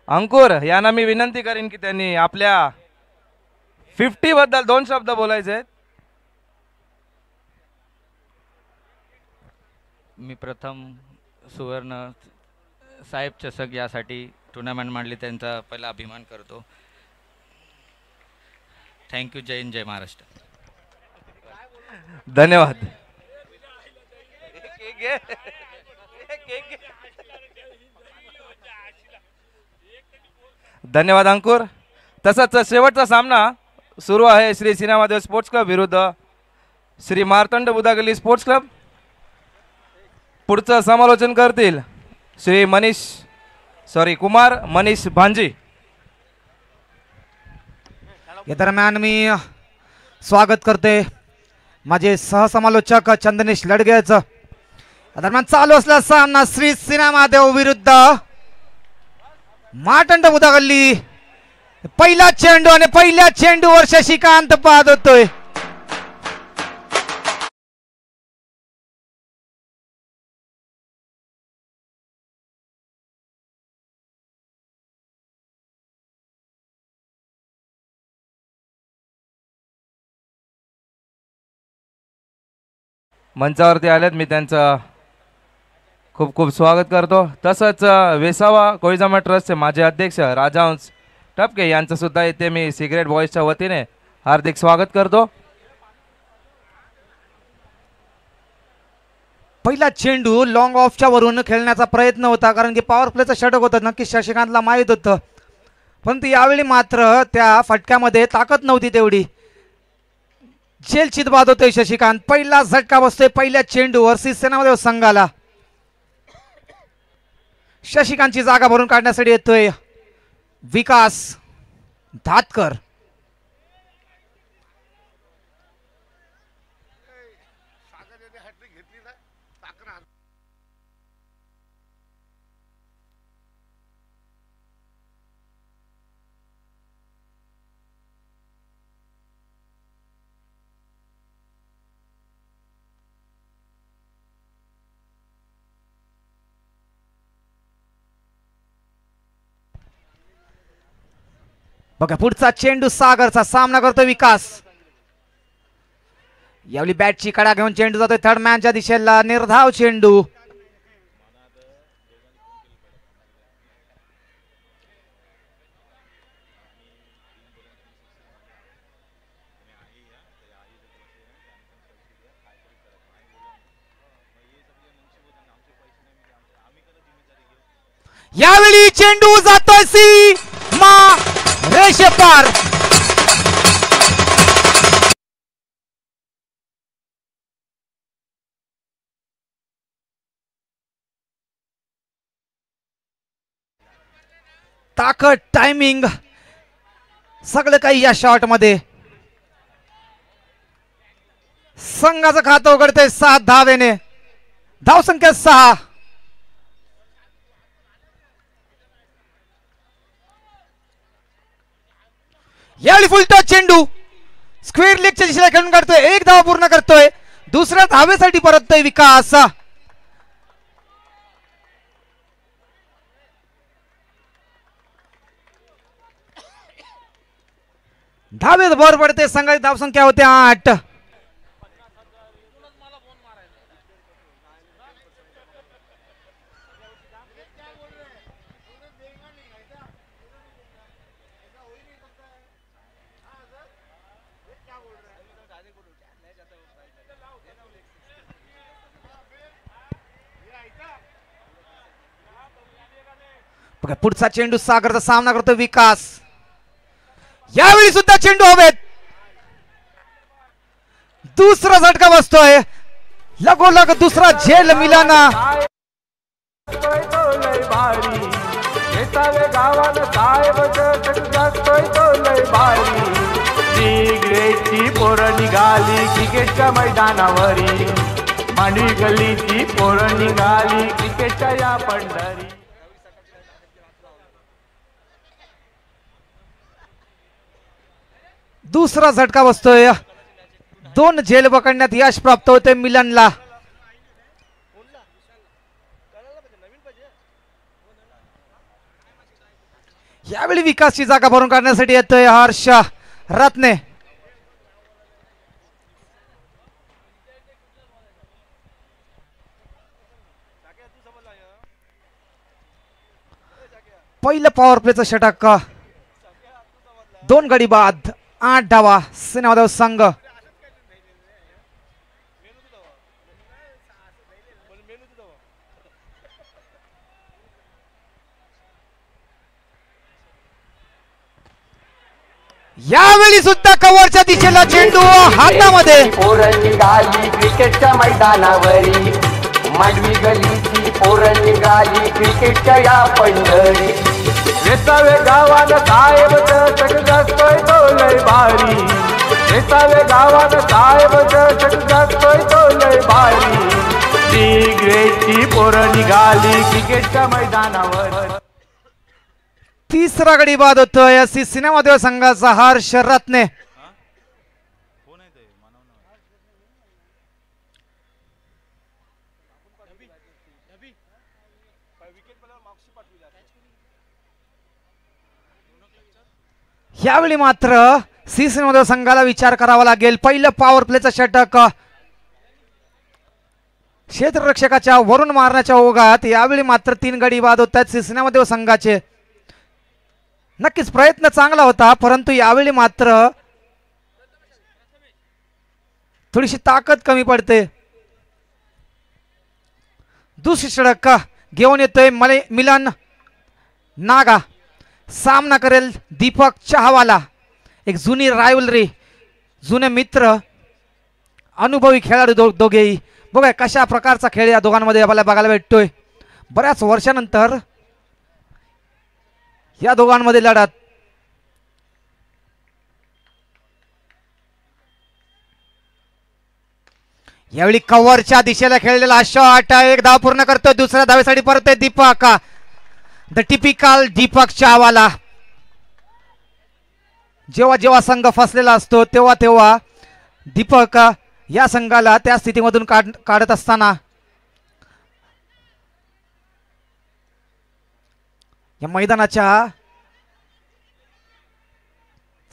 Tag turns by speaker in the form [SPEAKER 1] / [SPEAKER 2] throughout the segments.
[SPEAKER 1] अंकुर यांना मी विनंती करीन की त्यांनी आपल्या 50 बद्दल 2 शब्द बोलायचे आहेत.
[SPEAKER 2] मी प्रथम सुवर्ण साहेब चषक यासाठी टुर्नामेंट मांडली त्यांचा पहिला अभिमान करतो. थँक्यू. जय हिंद, जय महाराष्ट्र.
[SPEAKER 1] धन्यवाद. धन्यवाद अंकुर. तसंच शेवटचा सामना सुरू आहे श्री सिनेमादेव स्पोर्ट्स क्लब विरुद्ध श्री मार्तंड बुधागली स्पोर्ट्स क्लब. पुढचं समालोचन करतील श्री कुमार मनीष भांजी.
[SPEAKER 3] या दरम्यान मी स्वागत करते माझे सहसमालोचक चंदनेश लडगेचं. या दरम्यान चालू असलेला सामना श्री सिनेमादेव विरुद्ध मार्तंड बुधागल्ली. पहिला चेंडू आणि पहिल्या चेंडूवर शशिकांत बाद होतोय.
[SPEAKER 1] मंचावरती आलेत, मी त्यांचं खूप खूप स्वागत करतो. तसंच वेसावा कोळीजामा ट्रस्टचे माजी अध्यक्ष राजहंस टपके यांचं सुद्धा इथे मी सिगरेट बॉयजच्या वतीने हार्दिक स्वागत करतो.
[SPEAKER 3] पहिला चेंडू लॉंग ऑफच्या वरून खेळण्याचा प्रयत्न होता, कारण की पॉवर प्लेचं षटक होतं, नक्की शशिकांतला माहीत होतं. परंतु यावेळी मात्र त्या फटक्यामध्ये ताकद नव्हती तेवढी. झेलचित बाद होतोय शशिकांत. पहिला झटका बसतोय पहिल्या चेंडूवर श्री सिनेमादेव संघाला. शशिकांतची जागा भरून काढण्यासाठी येतोय विकास धातकर. बघा पुढचा चेंडू सागरचा सामना करतोय विकास. यावेळी बॅटची कडा घेऊन चेंडू जातोय थर्ड मॅनच्या दिशेला. निर्धाव चेंडू. यावेळी चेंडू जातोय सीमा रेषेपार. ताकद, टायमिंग सगळं काही या शॉट मध्ये. संघाचं खातं उघडते 7 धावेने. धावसंख्या 6. यावेळी फुलटॉस चेंडू स्क्वेअर लेगच्या दिशेला खेळून काढतोय. 1 धाव पूर्ण करतोय. दुसऱ्या धावेसाठी परततोय विकास. धावेत भर पडते. संघाची धावसंख्या होते 8. पुढचा चेंडू सागरचा सामना करतो विकास. यावेळी सुद्धा चेंडू हवेत. दुसरा झटका बसतोय. लगोलग दुसरा झेल मिलाना.
[SPEAKER 4] पोरं निघाली क्रिकेटच्या मैदानावरी. मांडवी गल्लीची पोरं निघाली क्रिकेटच्या या पंढरी.
[SPEAKER 3] दुसरा झटका बसतोय. 2 झेल पकडण्यात यश प्राप्त होते मिलनला. यावेळी विकासची जागा भरून काढण्यासाठी येतोय हर्ष रत्ने. पहिलं पॉवर प्लेचं षटक, 2 गडी बाद, 8 डावा सिनेमादेव संघ. यावेळी सुद्धा कव्हरच्या दिशेला चेंडू हातामध्ये.
[SPEAKER 4] पोरं निघाली क्रिकेटच्या मैदानावरी, मांडवी गलीची पोरं निघाली क्रिकेटच्या या पंढरी. वेसावे गावात साहेब चटक जास्तोय तो लय भारी, वेसावे गावात साहेब चटक जास्तोय तो लय भारी. सिगरेटची पोरं निघाली क्रिकेटच्या मैदानावर.
[SPEAKER 3] तिसरा गडी बाद होतोय अशी सिनेमादेव संघाचा हर्ष रत्ने. यावेळी मात्र सिनेमादेव संघाला विचार करावा लागेल. पहिलं पॉवर प्लेचं षटक क्षेत्ररक्षकाच्या वरून मारण्याच्या ओघात यावेळी मात्र 3 गडी बाद होत आहेत सिनेमादेव संघाचे. नक्कीच प्रयत्न चांगला होता, परंतु यावेळी मात्र थोडीशी ताकद कमी पडते. दुसरी षटक घेऊन येतोय मिलन नागा. सामना करेल दीपक चहावाला. एक जुनी रायवलरी, जुने मित्र, अनुभवी खेळाडू दोघेही. बघा कशा प्रकारचा खेळ या दोघांमध्ये आपल्याला बघायला भेटतोय. बऱ्याच वर्षानंतर या दोघांमध्ये लढत. यावेळी कव्हरच्या दिशेला खेळलेला शॉट, एक धाव पूर्ण करतोय. दुसऱ्या धावेसाठी परत आहे दीपक. द टिपिकल दीपक चहावाला. जेव्हा जेव्हा संघ फसलेला असतो तेव्हा तेव्हा दीपक या संघाला त्या स्थितीमधून काढत असताना या मैदानाच्या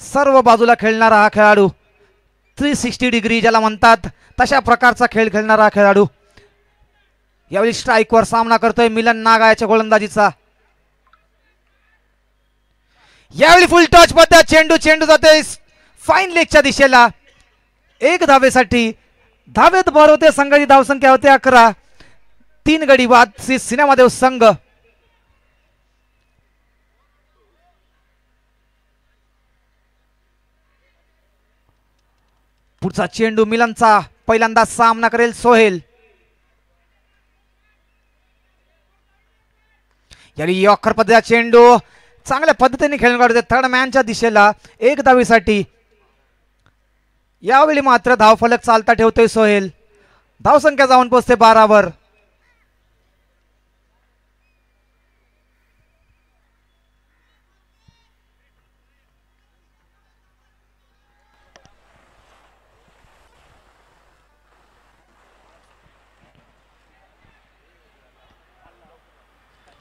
[SPEAKER 3] सर्व बाजूला खेळणारा हा खेळाडू, 360 डिग्री ज्याला म्हणतात तशा प्रकारचा खेळ खेळणारा खेळाडू. यावेळी स्ट्राईकवर सामना करतोय मिलन नागा याच्या गोलंदाजीचा. यावेळी फुल टच पद्धत चेंडू जातोय फाईन लेगच्या दिशेला. 1 धावेसाठी धावेत भर होते. संघाची धावसंख्या होते 11. 3 गडी बाद सिनेमादेव संघ. पुढचा चेंडू मिलनचा. पहिल्यांदा सामना करेल सोहेल. यावेळी यॉर्कर पद्धतीचा चेंडू चांगल्या पद्धतीने खेळून काढते थर्ड मॅनच्या दिशेला 1 धावेसाठी. यावेळी मात्र धावफलक चालता ठेवतोय सोहेल. धावसंख्या जाऊन पोहोचते 12 वर.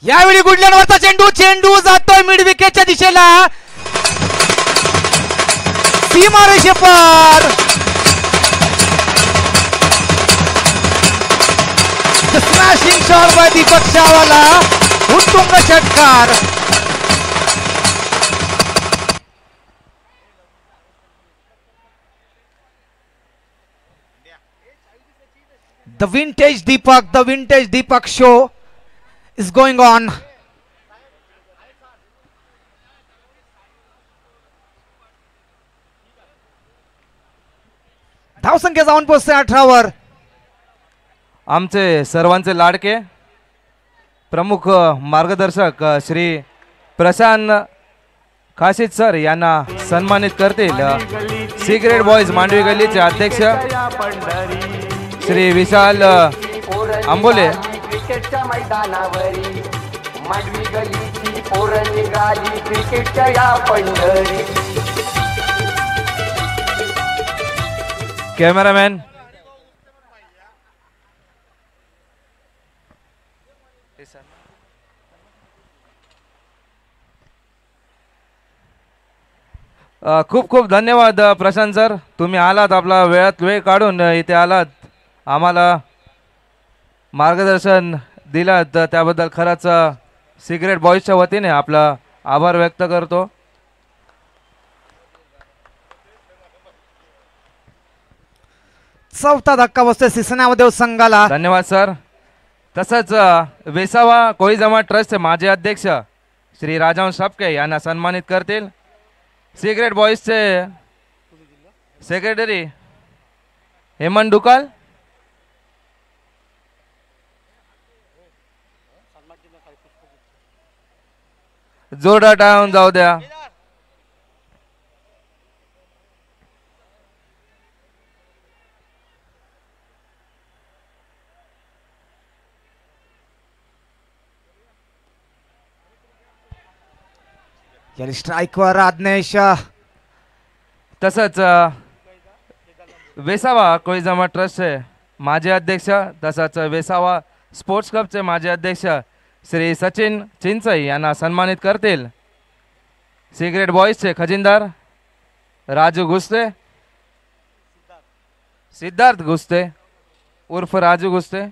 [SPEAKER 3] यावेळी गुडल्यांवरचा चेंडू जातोय मिड विकेटच्या दिशेला. सीमारेषे पार. स्मॅशिंग शॉट बाय दीपक चहावाला. उत्तुंग षटकार. The vintage Deepak show is going on. धावसंख्या जाऊन पोहोचते 18 वर.
[SPEAKER 1] आमचे सर्वांचे लाडके प्रमुख मार्गदर्शक श्री प्रशांत काशीद सर यांना सन्मानित करतील सिगरेट बॉयज मांडवी गल्लीचे अध्यक्ष श्री विशाल आंबोले.
[SPEAKER 4] क्रिकेटच्या मैदानावरी मांडवी गलीची पोरं निघाली क्रिकेटच्या या पंढरी.
[SPEAKER 1] कॅमेरामॅन खूप खूप धन्यवाद प्रशांत सर, तुम्ही आलात, आपला वेळात वेळ काढून इथे आलात, आम्हाला मार्गदर्शन दिलं, तर त्याबद्दल खरंच सिगरेट बॉईजच्या वतीने आपला आभार व्यक्त करतो.
[SPEAKER 3] चौथा धक्का बसतोय सिसनामदेव संघाला.
[SPEAKER 1] धन्यवाद सर. तसंच वेसावा कोळी जमात ट्रस्टचे माजी अध्यक्ष श्री राजहंस टपके यांना सन्मानित करतील. सिगरेट बॉईजचे सेक्रेटरी हेमंत डुकाल. जोरदार टाळून जाऊ द्या.
[SPEAKER 3] याली स्ट्राईकवर आज्ञेश.
[SPEAKER 1] तसंच वेसावा कोळी जमात ट्रस्टचे माजी अध्यक्ष तसंच वेसावा स्पोर्ट्स क्लबचे माजी अध्यक्ष श्री सचिन चिंचई यांना सन्मानित करतील. सिगरेट बॉईजचे खजिनदार राजू गुस्ते, सिद्धार्थ गुस्ते उर्फ राजू गुस्ते.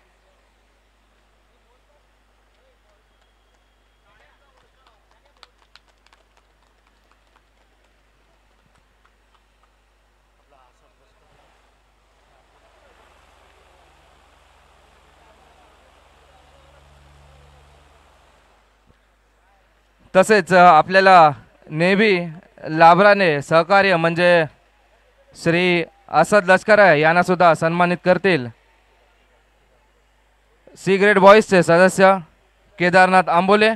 [SPEAKER 1] तसेच आपल्याला नेव्ही लाभराने सहकार्य म्हणजे श्री असद लष्कर यांना सुद्धा सन्मानित करतील. सिगरेट बॉईजचे सदस्य केदारनाथ आंबोले.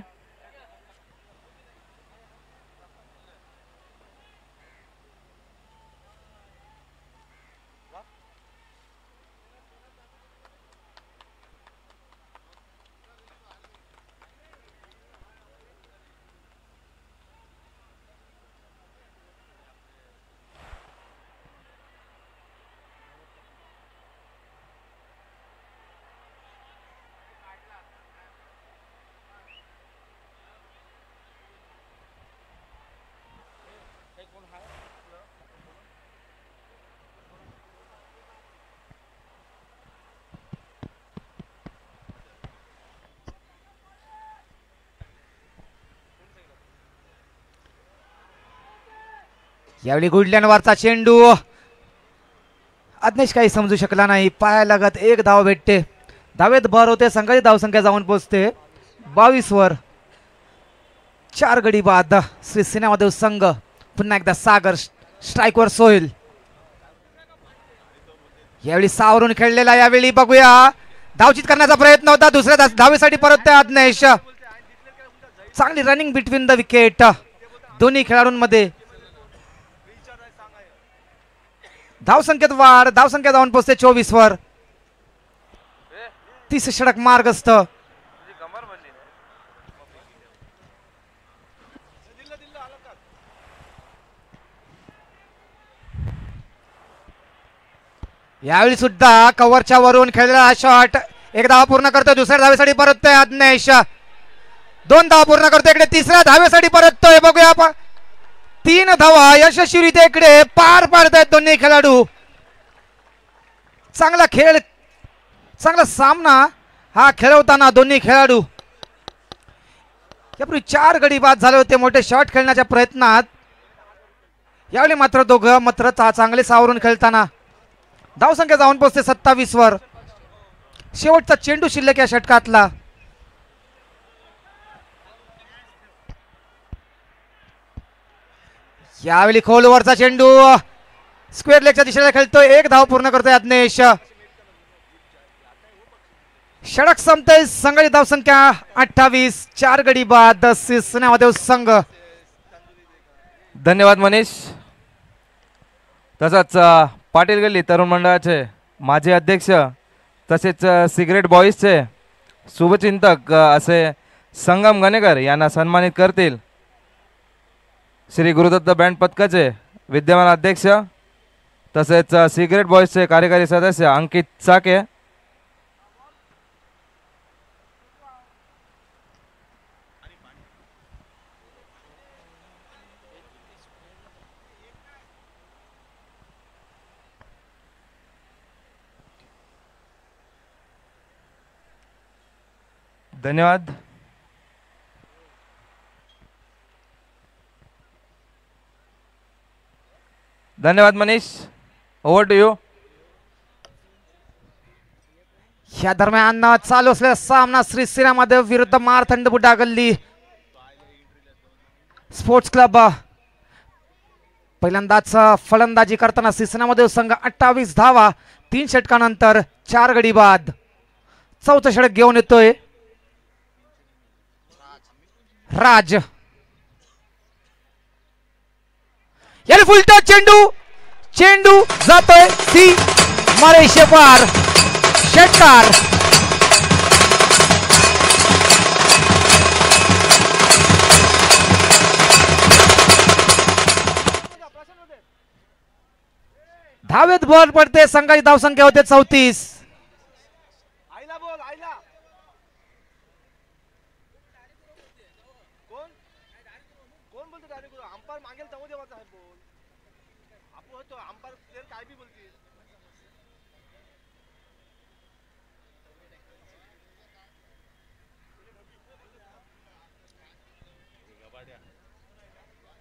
[SPEAKER 3] यावेळी गुडल्यांवरचा चेंडू. आज्ञेश काही समजू शकला नाही. पाया लागत एक धाव भेटते. धावेत भर होते. संघाची धावसंख्या जाऊन पोहोचते 22 वर. 4 गडी बाद. श्री सिनेमादेव संघ पुन्हा एकदा सागर स्ट्राईकवर सोहेल. यावेळी सावरून खेळलेला. यावेळी बघूया धावचित करण्याचा प्रयत्न होता. दुसऱ्या धावेसाठी परत आज्ञेश. चांगली रनिंग बिटवीन द विकेट दोन्ही खेळाडूंमध्ये. धावसंख्येत वाढ. धावसंख्या जाऊन पोहोचते 24 वर. 30 षटक मार्गस्थ. यावेळी सुद्धा कव्हरच्या वरून खेळलेला शॉट. एक धावा पूर्ण करतोय. दुसऱ्या धावेसाठी परततोय आज्ञेश. 2 धावा पूर्ण करतोय. इकडे तिसऱ्या धावेसाठी परततोय. बघूया 3 धावा यशस्वीरित्या इकडे पार पाडतायत दोन्ही खेळाडू. चांगला खेळ, चांगला सामना हा खेळवताना दोन्ही खेळाडू. यापूर्वी 4 गडी बाद झाले होते मोठे शॉट खेळण्याच्या प्रयत्नात. यावेळी मात्र दोघं मात्र चांगले सावरून खेळताना. धावसंख्या जाऊन पोहोचते 27 वर. शेवटचा चेंडू शिल्लक या षटकातला. यावेळी खोलवरचा चेंडू स्क्वेअर लेगच्या दिशेला खेळतोय. 1 धाव पूर्ण करतोय आज्ञेश. षटक संपतोय. संघाची धावसंख्या 28. 4 गडी बाद. सिसनामदेव संघ.
[SPEAKER 1] धन्यवाद मनीष. तसंच पाटील गल्ली तरुण मंडळाचे माजी अध्यक्ष तसेच सिगरेट बॉईजचे शुभचिंतक असे संगम गणेकर यांना सन्मानित करतील. श्री गुरुदत्त बँड पथकाचे विद्यमान अध्यक्ष तसेच सिगरेट बॉईजचे कार्यकारी सदस्य अंकित चाके. धन्यवाद. धन्यवाद मनीष. Over to you.
[SPEAKER 3] या दरम्यान चालू असलेला सामना श्री श्रीरामदेव विरुद्ध मारथंड बुडा गल्ली स्पोर्ट्स क्लब. पहिल्यांदाच फलंदाजी करताना श्री श्रीरामदेव संघ 28 धावा 3 षटकानंतर 4 गडी बाद. चौथं षटक घेऊन येतोय राज. याला फुलटा चेंडू. चेंडू जातोय सी मारे शेपार. षटकार. धावेत बॉल पडते. संघाची धावसंख्या होते 34.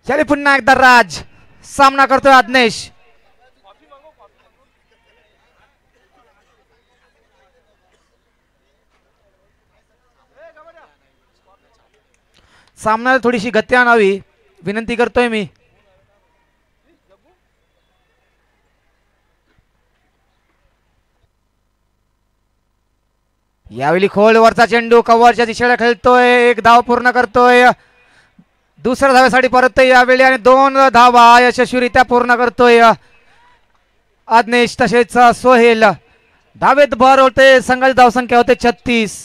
[SPEAKER 3] चले पुन्हा एकदा राज. सामना करतोय आज्ञेश. सामन्याला थोडीशी गती आणावी विनंती करतोय मी. यावेळी खोलवरचा चेंडू कव्हरच्या दिशेला खेळतोय. 1 धाव पूर्ण करतोय. दुसऱ्या धावेसाठी परत यावेळी आणि 2 धावा यशस्वीरित्या पूर्ण करतोय आज्ञेश तसेच सोहेल. धावेत भर होते. संघाची धावसंख्या होते 36.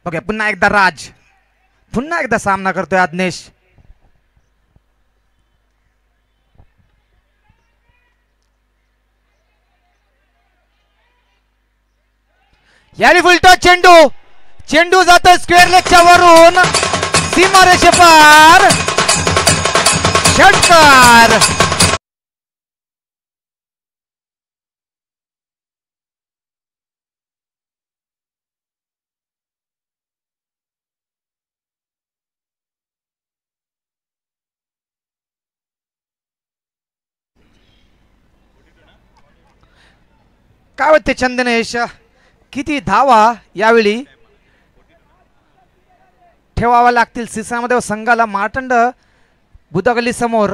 [SPEAKER 3] ओके पुन्हा एकदा राज. पुन्हा एकदा सामना करतोय आज्ञेश. याने फुलटो चेंडू. चेंडू जातोय स्क्वेअर लेगच्या वरून सीमारेषे पार. षटकार. काय होते चंदनेश. किती धावा यावेळी ठेवावा लागतील सिसामध्ये संघाला मार्तंड बुधगल्ली समोर.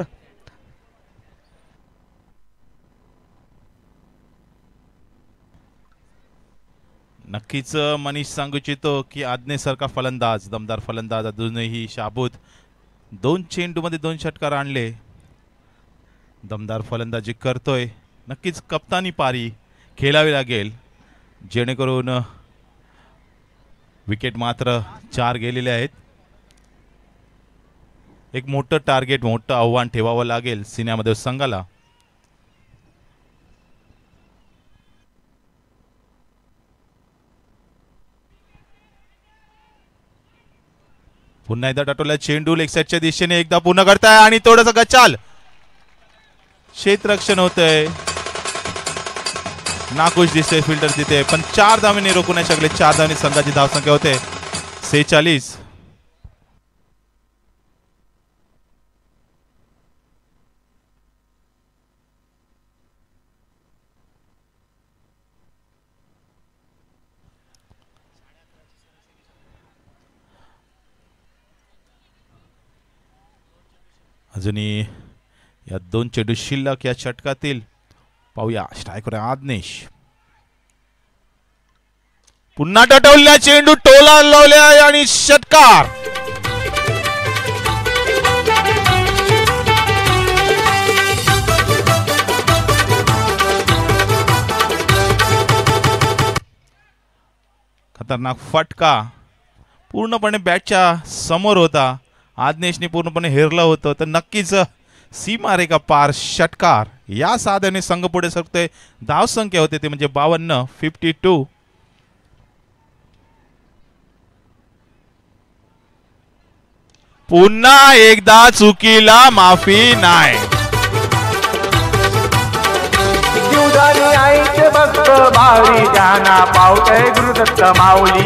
[SPEAKER 5] नक्कीच मनीष सांगू इच्छितो की आज्ञेसारखा फलंदाज दमदार फलंदाज अजूनही शाबूत 2 चेंडूमध्ये 2 षटकार आणले. दमदार फलंदाजी करतोय. नक्कीच कप्तानी पारी खेळावी लागेल जेणेकरून विकेट मात्र 4 गेलेले आहेत. एक मोठं टार्गेट मोठं आव्हान ठेवावं लागेल सिन्यामध्ये संघाला. पुन्हा एकदा टाटोला चेंडू लेग साइडच्या दिशेने एकदा पुन्हा करताय आणि थोडंसं गचाल क्षेत्ररक्षण होतंय. नाखुश दिसते फिल्डर तिथे पण 4 धावेने रोखू नाही शकले. 4 धावेने संघाची धावसंख्या होते 46. अजूनही या 2 चेंडू शिल्लक या षटकातील. पाहूया स्ट्रायकर आज्ञेश. पुन्हा टटवल्या चेंडू टोला लावल्या आणि षटकार. खतरनाक फटका पूर्णपणे बॅटच्या समोर होता. आज्ञेशने पूर्णपणे हेरलं होतं तर नक्कीच सीमारेखा पार षटकार. या साध्याने संघ पुढे सरकतोय. धाव संख्या होते ते म्हणजे 52 52. पुन्हा एकदा चुकीला माफी नाही.
[SPEAKER 4] जीवदानी आईचे भक्त भारी त्यांना पावतय गुरुदत्त माऊली.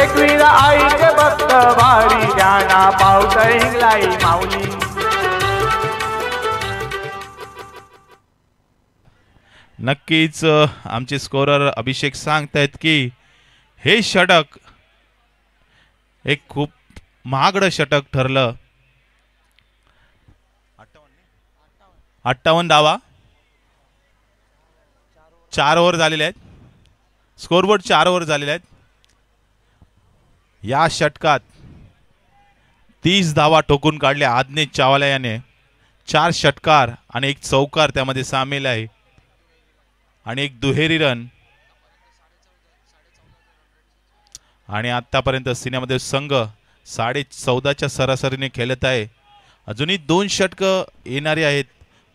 [SPEAKER 4] एकवीरा आईचे भक्त भारी त्यांना पावतय हिंगलाई माऊली.
[SPEAKER 5] नक्कीच आमचे स्कोरर अभिषेक सांगतायत की हे षटक एक खूप महागडं षटक ठरलं. 58 धावा 4 ओव्हर झालेले आहेत. स्कोरबोर्ड 4 ओव्हर झालेले आहेत. या षटकात 30 धावा ठोकून काढल्या आज्ञेश चावला याने. 4 षटकार आणि 1 चौकार त्यामध्ये सामील आहे आणि 1 दुहेरी रन. आणि आतापर्यंत सिनेमादेव संघ 14.5च्या सरासरीने खेळत आहे. अजूनही 2 षटकं येणारी आहेत.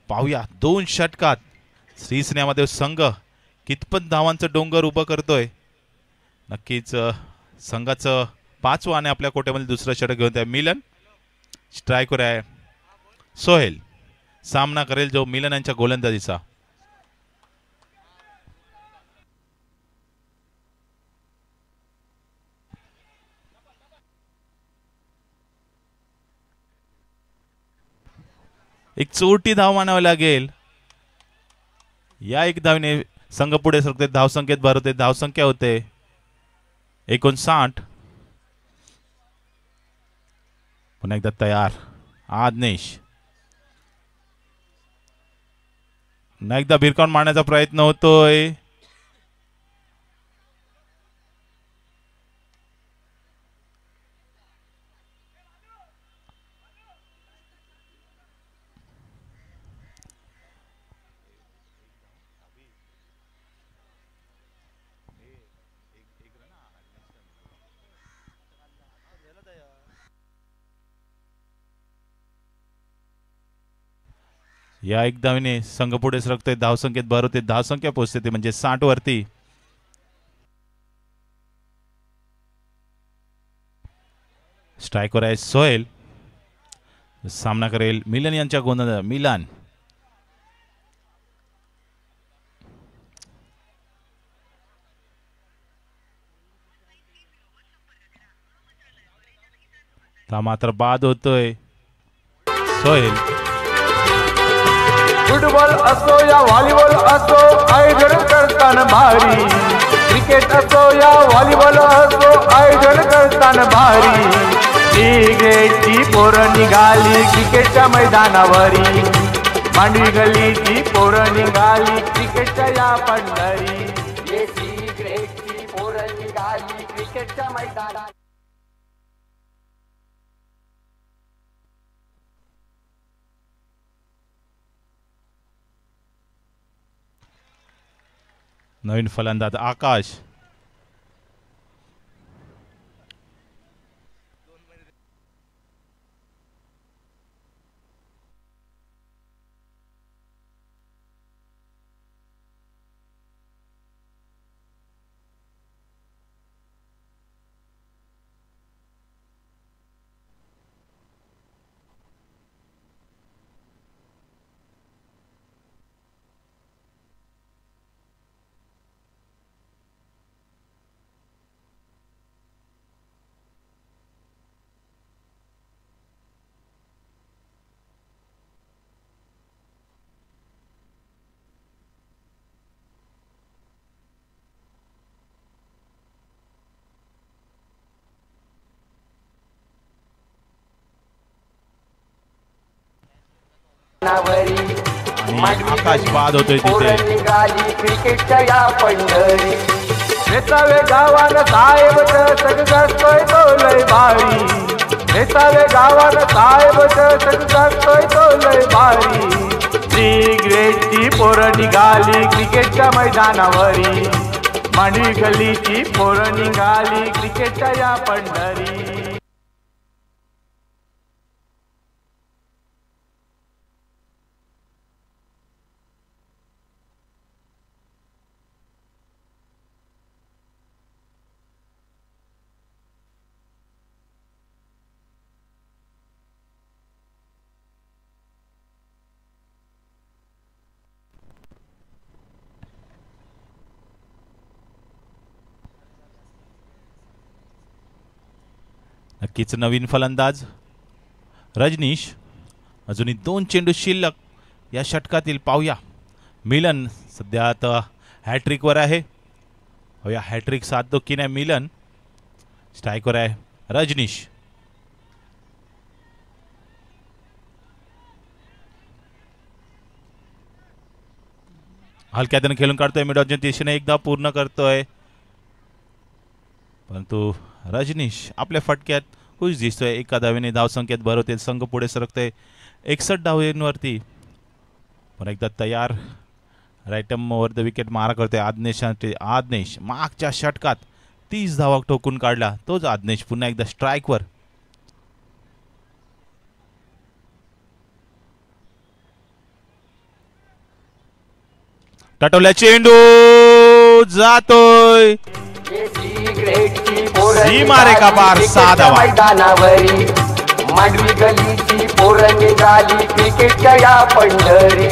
[SPEAKER 5] पाहूया 2 षटकात श्री सिनेमादेव संघ कितपत धावांचं डोंगर उभं करतोय. नक्कीच संघाचं 5वं आणि आपल्या कोट्यामध्ये दुसरं षटक घेऊन आहे मिलन. स्ट्रायकर आहे सोहेल. सामना करेल जो मिलन यांच्या गोलंदाजीचा. एक चोटी धाव मानावं लागेल. या एक धावने संघ पुढे सरकते. धावसंख्येत भर होते. धावसंख्या होते 59. पुन्हा एकदा तयार आज्ञेश. पुन्हा एकदा भिरकावून मारण्याचा प्रयत्न होतोय. या एक धावीने संघ पुढे सरकतोय. धावसंख्येत भर होते. धावसंख्या पोहोचते ती म्हणजे 60 वरती. स्ट्रायकर आहे सोहेल. सामना करेल मिलन यांच्या गोंधळ. मिलन ता मात्र बाद होतोय. सोहेल
[SPEAKER 4] फुटबॉल असो या व्हॉलीबॉल असो आयोजन करताना भारी. क्रिकेट असो या व्हॉलीबॉल असो आयोजन करताना भारी. क्रिकेटची पोरं निघाली क्रिकेटच्या मैदानावरी. मांडवी गल्लीची पोरं निघाली क्रिकेटच्या या पंढरी. क्रिकेटची पोरं निघाली क्रिकेटच्या मैदानात.
[SPEAKER 5] नवीन फलंदाज आकाश. आकाश बाद होतोय तिथे.
[SPEAKER 4] क्रिकेटच्या या पंढरी. वेसावे गावानं साहेब सगळं तो लय भारी. वेसावे गावानं साहेब सगळं तो लय भारी. क्रिकेटची पोरं निघाली क्रिकेटच्या मैदानावरी. मांडवी गल्लीची पोरं निघाली क्रिकेटच्या या पंढरी.
[SPEAKER 5] नक्कीच नवीन फलंदाज रजनीश. अजूनही 2 चेंडू शिल्लक या षटकातील. पाहूया मिलन सध्या आता हॅट्रिकवर आहे. या हॅट्रिक साधतो की नाही मिलन. स्ट्राईकवर आहे रजनीश. हलक्यातून खेळून काढतोय मिडऑफच्या दिशेने एकदा पूर्ण करतोय परंतु रजनीश आपल्या फटक्यात खुश दिसतोय. एका धावेने धावसंख्येत भर होते. संघ पुढे सरकतोय 61 धावेंवरती. पण एकदा तयार राईटम ओव्हर द विकेट मारा करतोय आज्ञेश. मागच्या षटकात 30 धावा ठोकून काढला तोच आज्ञेश पुन्हा एकदा स्ट्राईकवर. टटवल्या चेंडू जातोय सीमारेखा पार. 6 धावा.
[SPEAKER 4] मैदानावरी मांडवी गलीची पोरं निघाली क्रिकेटच्या या पंढरी.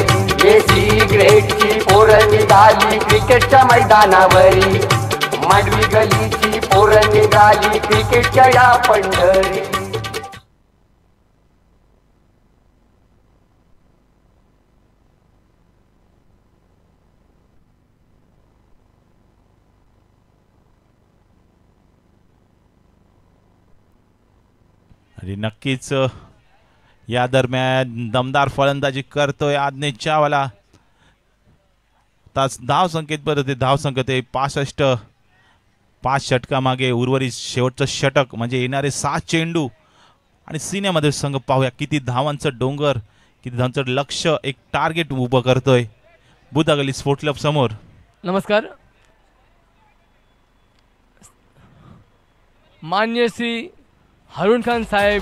[SPEAKER 4] ग्रेटची पोरं निघाली क्रिकेटच्या मैदानावरी. मांडवी गलीची पोरं निघाली क्रिकेटच्या या पंढरी.
[SPEAKER 5] आणि नक्कीच या दरम्यान दमदार फलंदाजी करतोय आज्ञेश चाहवाला. तास धाव संख्येत परत धाव संख्येत 65. 5 षटकामागे उर्वरित शेवटचं षटक म्हणजे येणारे 7 चेंडू आणि सिनेमध्ये संघ पाहूया किती धावांचं डोंगर, किती धावांचं लक्ष, एक टार्गेट उभं करतोय बुधागली स्पोर्ट्स क्लब समोर.
[SPEAKER 6] नमस्कार. मान्य श्री हारून खान साहेब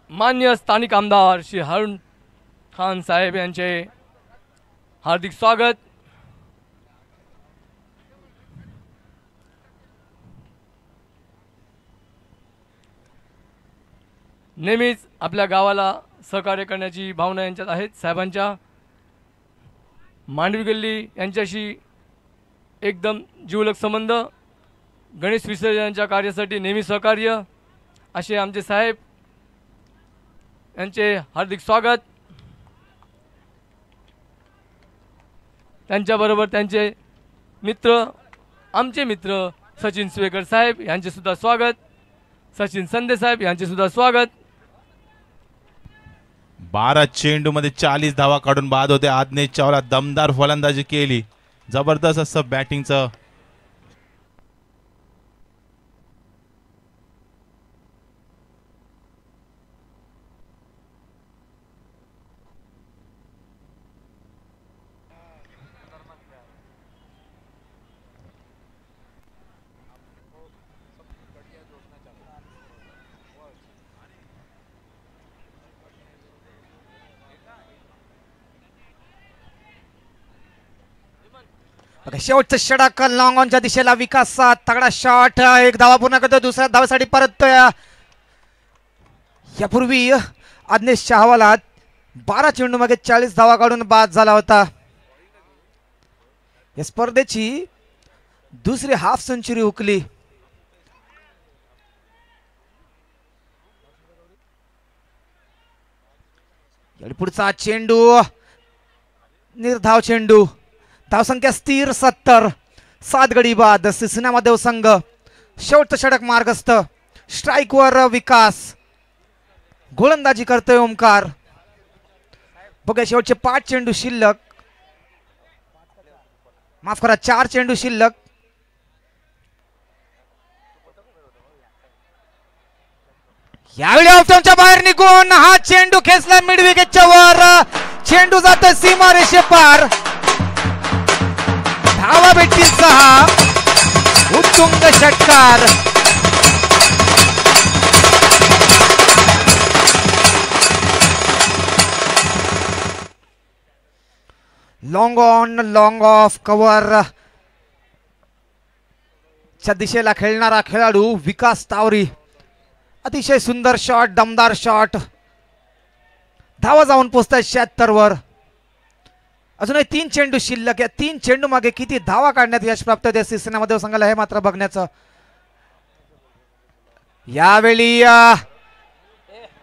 [SPEAKER 6] मान्य स्थानिक आमदार श्री हारून खान साहेब यांचे हार्दिक स्वागत. नेहमीच आपल्या गावाला सहकार्य करण्याची भावना यांच्यात आहेत साहेबांच्या. मांडवी गल्ली यांच्याशी एकदम जिवलग संबंध. गणेश विसर्जनाच्या कार्यासाठी नेहमी सहकार्य असे आमचे साहेब यांचे हार्दिक स्वागत. त्यांच्याबरोबर त्यांचे मित्र, आमचे मित्र सचिन सुवेकर साहेब यांचे सुद्धा स्वागत. सचिन संदे साहेब यांचे सुद्धा स्वागत.
[SPEAKER 5] 12 चेंडू मध्ये 40 धावा काढून बाद होते. आज्ञेश चाहवाला दमदार फलंदाजी केली. जबरदस्त असं बॅटिंगचं.
[SPEAKER 3] शेवटचं षटक लॉंग ऑनच्या दिशेला. विकास तगडा शॉट. 1 धावा पूर्ण करतो. दुसऱ्या धावेसाठी परत. यापूर्वी आज्ञेश चाहवाला 12 चेंडू मागे 40 धावा काढून बाद झाला होता. या स्पर्धेची दुसरी हाफ सेंचुरी हुकली. पुढचा चेंडू निर्धाव चेंडू. धावसंख्या स्थिर 70. 7 गडी बाद. सिसिनामदेव संघ शेवटचं षटक मार्गस्थ. स्ट्राईकवर विकास. गोलंदाजी करतोय ओमकार. बघा शेवटचे 5 चेंडू शिल्लक. माफ करा 4 चेंडू शिल्लक. यावेळी ऑप्शनच्या बाहेर निघून हा चेंडू खेचला मिड विकेटच्या वर. चेंडू जातोय सीमारेषे पार. धावा भेटतील 6. उत्तुंग षटकार. Long on long of cover च्या दिशेला खेळणारा खेळाडू विकास तावरी. अतिशय सुंदर शॉट, दमदार शॉट. धावा जाऊन पोहोचतात 76 वर. अजूनही 3 चेंडू शिल्लक. या 3 चेंडू मागे किती धावा काढण्यात यश प्राप्त होते शिवसेनेमध्ये संघाला हे मात्र बघण्याचं. यावेळी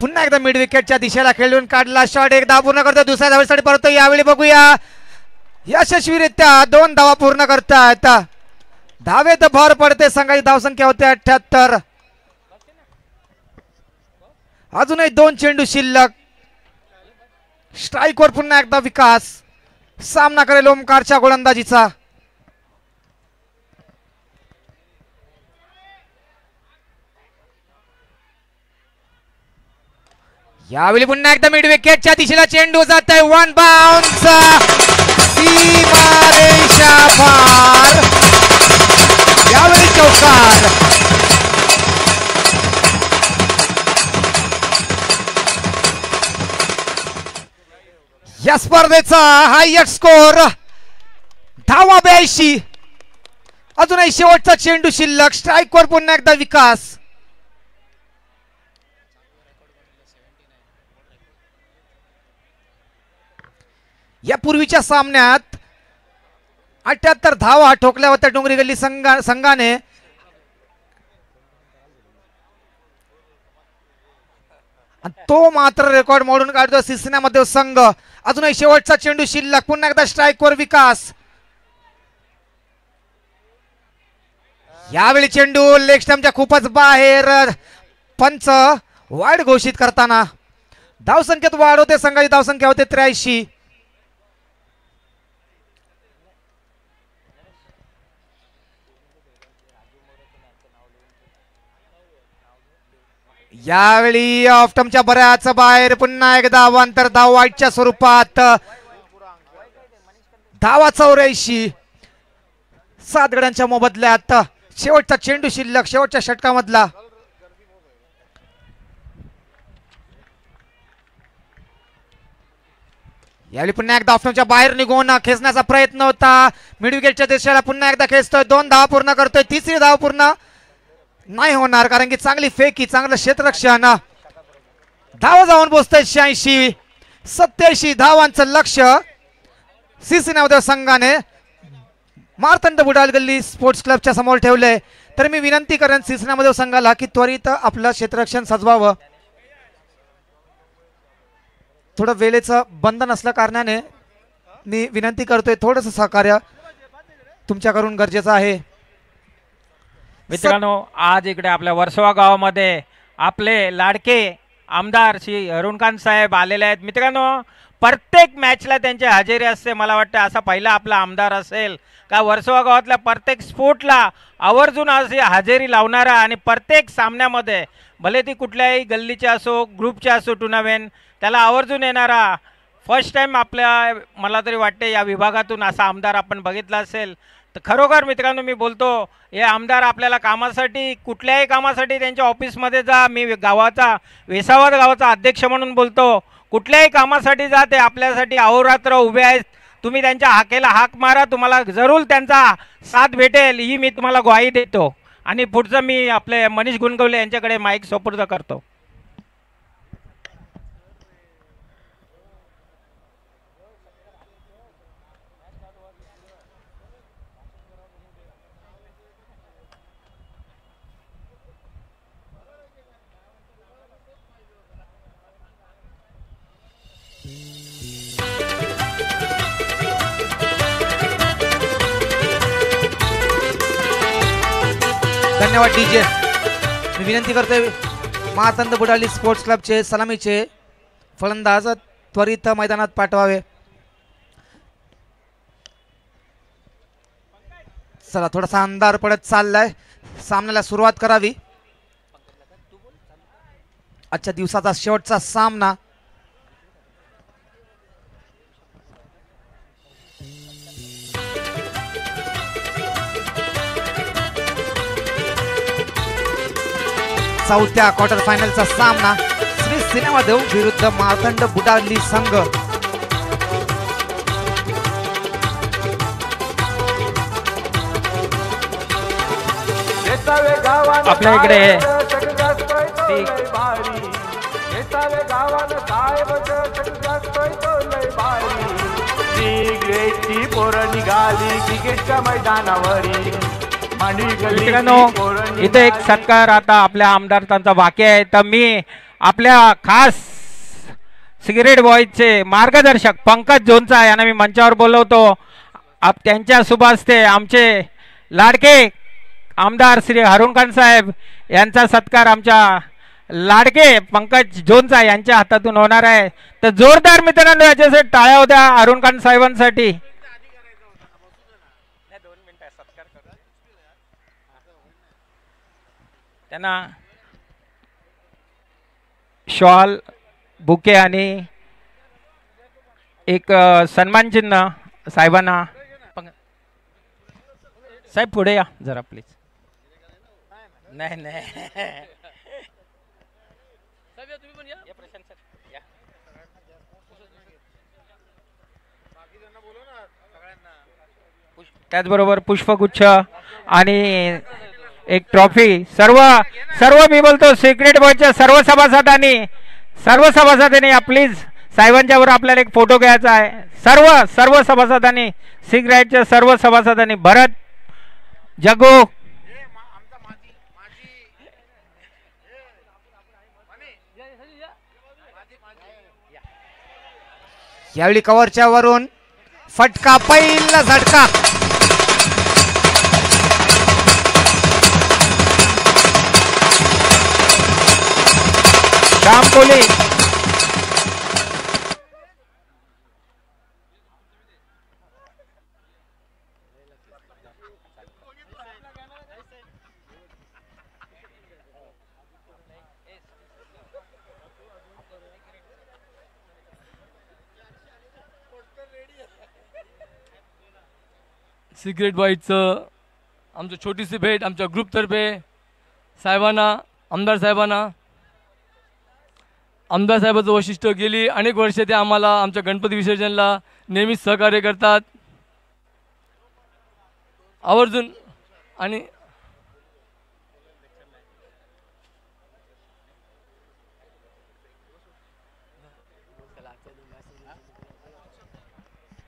[SPEAKER 3] पुन्हा एकदा मिड विकेटच्या दिशेला खेळून काढला शॉट. एक धाव पूर्ण करतो, दुसऱ्या धावेसाठी परत. यावेळी बघूया यशस्वीरित्या 2 धावा पूर्ण करतायत. धावेत भर पडते. संघाची धावसंख्या होते 78. अजूनही 2 चेंडू शिल्लक. स्ट्राईकवर पुन्हा एकदा विकास. सामना करेल ओमकारच्या गोलंदाजीचा. यावेळी पुन्हा एकदा मिड विकेटच्या दिशेला चेंडू जात आहे. 1 बाउन्स. सीमारेषा पार. यावेळी चौकार. या स्पर्धेचा हायएस्ट स्कोर धावा 82. अजूनही शेवटचा चेंडू शिल्लक. स्ट्राईकवर पुन्हा एकदा विकास. या पूर्वीच्या सामन्यात 78 धावा ठोकल्या होत्या डोंगरी गल्ली संघाने. तो मात्र रेकॉर्ड मोडून काढतो सिसिनामध्ये संघ. अजूनही शेवटचा चेंडू शिल्लक. पुन्हा एकदा स्ट्राईकवर विकास. यावेळी चेंडू लेग स्टंपच्या खूपच बाहेर. पंच वाईड घोषित करताना धावसंख्येत वाढ होते. संघाची धावसंख्या होते 83. यावेळी ऑफ्टमच्या बऱ्याच बाहेर. पुन्हा एकदा अवांतर धाव वाईटच्या स्वरूपात. धावा 84. 7 गड्यांच्या मोबदल्यात. शेवटचा चेंडू शिल्लक शेवटच्या षटकामधला. यावेळी पुन्हा एकदा ऑफ्टमच्या बाहेर निघून खेचण्याचा प्रयत्न होता. मिड विकेटच्या दिशेला पुन्हा एकदा खेचतोय. 2 धावा पूर्ण करतोय. 3री धाव पूर्ण नाही होणार कारण की चांगली फेकी, चांगलं क्षेत्ररक्षण. धावा जाऊन पोहोचतोय 86. 87 धावांचं लक्ष सिसिनामध्ये संघाने मार्तंड बुडाल गल्ली स्पोर्ट्स क्लबच्या समोर ठेवले. तर मी विनंती करेन सिसिनामध्ये संघाला की त्वरित आपलं क्षेत्ररक्षण सजवावं. थोडं वेळेचं बंधन असल्या कारणाने मी विनंती करतोय थोडंसं सहकार्य तुमच्याकडून गरजेचं आहे.
[SPEAKER 7] मित्रांनो, आज इकडे आपल्या वर्सोवा गावामध्ये आपले लाडके आमदार श्री अरुणकांत साहेब आलेले आहेत. मित्रांनो, प्रत्येक मॅचला त्यांची हजेरी असते. मला वाटतं असा पहिला आपला आमदार असेल का वर्सोवा गावातल्या प्रत्येक स्पोर्टला आवर्जून अशी हजेरी लावणारा आणि प्रत्येक सामन्यामध्ये भले ती कुठल्याही गल्लीचे असो, ग्रुपचे असो टुर्नामेंट, त्याला आवर्जून येणारा फर्स्ट टाईम आपल्या मला तरी वाटते या विभागातून असा आमदार आपण बघितला असेल. तर खरोखर मित्रांनो मी बोलतो, हे आमदार आपल्याला कामासाठी, कुठल्याही कामासाठी त्यांच्या ऑफिसमध्ये जा. मी गावाचा वेसावा गावाचा अध्यक्ष म्हणून बोलतो, कुठल्याही कामासाठी जा, ते आपल्यासाठी अहोरात्र उभे आहेत. तुम्ही त्यांच्या हाकेला हाक मारा, तुम्हाला जरूर त्यांचा साथ भेटेल ही मी तुम्हाला ग्वाही देतो. आणि पुढचं मी आपले मनीष गुणगवले यांच्याकडे माईक सुपूर्द करतो.
[SPEAKER 3] धन्यवाद डीजे. मी विनंती करतोय मातंद बुडाली स्पोर्ट्स क्लबचे सलामीचे फलंदाज त्वरित मैदानात पाठवावे. चला, थोडासा अंधार पडत चाललाय. सामन्याला सुरुवात करावी. आजच्या दिवसाचा शेवटचा सामना. चौथ्या क्वार्टर फायनलचा सामना श्री सिनेमा देव विरुद्ध मार्तंड बुडाली संघ.
[SPEAKER 7] आपल्या इकडे
[SPEAKER 4] सिगरेटची पोरं निघाली क्रिकेटच्या मैदानावरी.
[SPEAKER 7] मित्रांनो इथे एक सत्कार आता आपल्या आमदारांचा बाकी आहे. तर मी आपल्या खास सिगरेट बॉयजचे मार्गदर्शक पंकज जोंचा यांना मी मंचावर बोलवतो. त्यांच्या शुभ हस्ते आमचे लाडके आमदार श्री हरुणखान साहेब यांचा सत्कार आमच्या लाडके पंकज जोंचा यांच्या हातातून होणार आहे. तर जोरदार मित्रांनो याच्यासाठी टाळ्या होत्या हरुणखान साहेबांसाठी. त्यांना शॉल बुके आणि एक सन्मान चिन्ह साहेबांना. साहेब पुढे या जरा प्लीज. नाही नाही त्याचबरोबर पुष्पगुच्छ आणि एक ट्रॉफी. सर्व मी बोलतो सिक्रेट बॉयच्या सर्व सभासदांनी या प्लीज साहेबांच्या वर आपल्याला एक फोटो घ्यायचा आहे. सर्व सभासदांनी सिक्रेटच्या सर्व सभासदांनी भरत जगो
[SPEAKER 3] यावेळी कव्हरच्या वरून फटका पहिला झटका.
[SPEAKER 7] श्याम कोहली
[SPEAKER 6] सिक्रेट बॉयजचं आमचं छोटीशी भेट आमच्या ग्रुपतर्फे साहेबांना आमदार साहेबाचं वैशिष्ट्य गेली अनेक वर्ष ते आम्हाला आमच्या गणपती विसर्जनला नेहमीच सहकार्य करतात आवर्जून. आणि